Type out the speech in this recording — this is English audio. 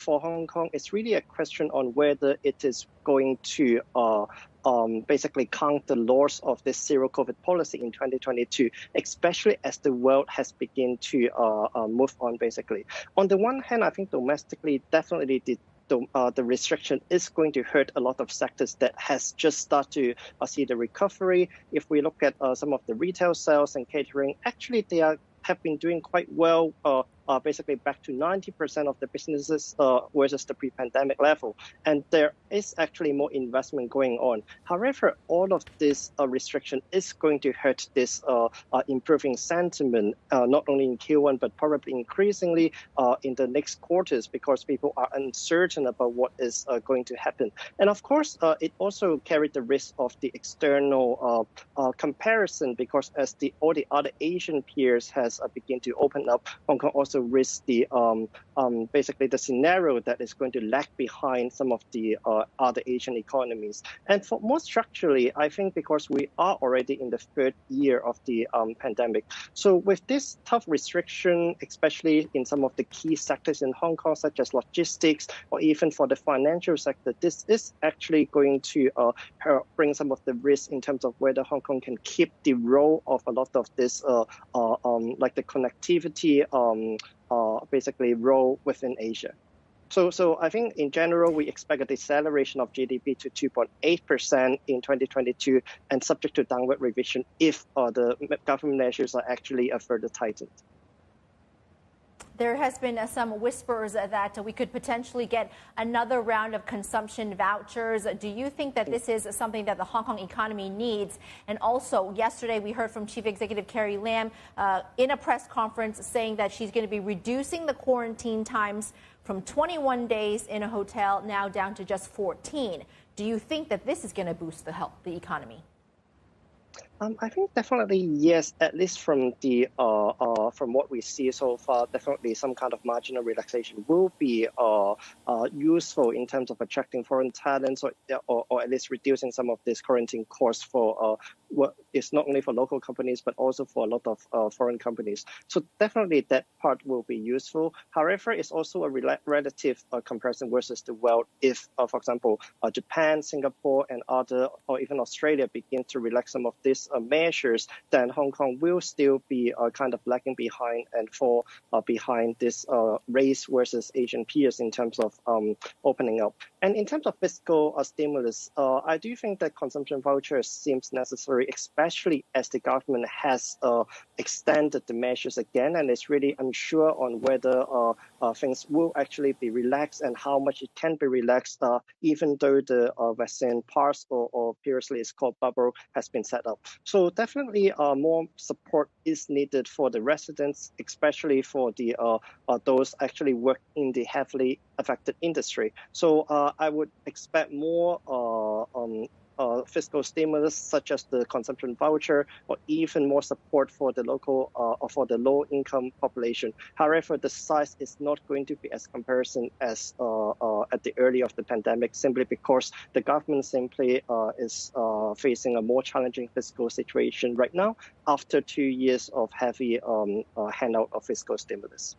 for Hong Kong, it's really a question on whether it is going to basically count the loss of this zero COVID policy in 2022, especially as the world has begun to move on, basically. On the one hand, I think domestically, definitely the restriction is going to hurt a lot of sectors that has just started to see the recovery. If we look at some of the retail sales and catering, actually they have been doing quite well, basically back to 90% of the businesses versus the pre-pandemic level. And there is actually more investment going on. However, all of this restriction is going to hurt this improving sentiment, not only in Q1, but probably increasingly in the next quarters, because people are uncertain about what is going to happen. And of course, it also carried the risk of the external comparison, because as all the other Asian peers has begun to open up, Hong Kong also risk the basically the scenario that is going to lag behind some of the other Asian economies. And for more structurally, I think because we are already in the third year of the pandemic, so with this tough restriction, especially in some of the key sectors in Hong Kong, such as logistics or even for the financial sector, this is actually going to bring some of the risk in terms of whether Hong Kong can keep the role of a lot of this like the connectivity basically role within Asia. So I think in general, we expect a deceleration of GDP to 2.8% in 2022 and subject to downward revision if the government measures are actually further tightened. There has been some whispers that we could potentially get another round of consumption vouchers. Do you think that this is something that the Hong Kong economy needs? And also, yesterday we heard from Chief Executive Carrie Lam in a press conference saying that she's going to be reducing the quarantine times from 21 days in a hotel now down to just 14. Do you think that this is going to boost the economy? I think definitely yes, at least from the from what we see so far, definitely some kind of marginal relaxation will be useful in terms of attracting foreign talents or at least reducing some of this quarantine costs for what is not only for local companies but also for a lot of foreign companies. So definitely that part will be useful. However, it's also a relative comparison versus the world. If, for example, Japan, Singapore, and other, or even Australia begin to relax some of these measures, then Hong Kong will still be kind of lagging behind and fall behind this race versus Asian peers in terms of opening up. And in terms of fiscal stimulus, I do think that consumption vouchers seems necessary, especially as the government has extended the measures again and is really unsure on whether things will actually be relaxed and how much it can be relaxed, even though the vaccine pass or previously it's called bubble has been set up. So definitely more support is needed for the residents, especially for the those actually work in the heavily affected industry. So I would expect more fiscal stimulus, such as the consumption voucher, or even more support for the local or for the low-income population. However, the size is not going to be as comparison as at the early of the pandemic, simply because the government simply is facing a more challenging fiscal situation right now after 2 years of heavy handout of fiscal stimulus.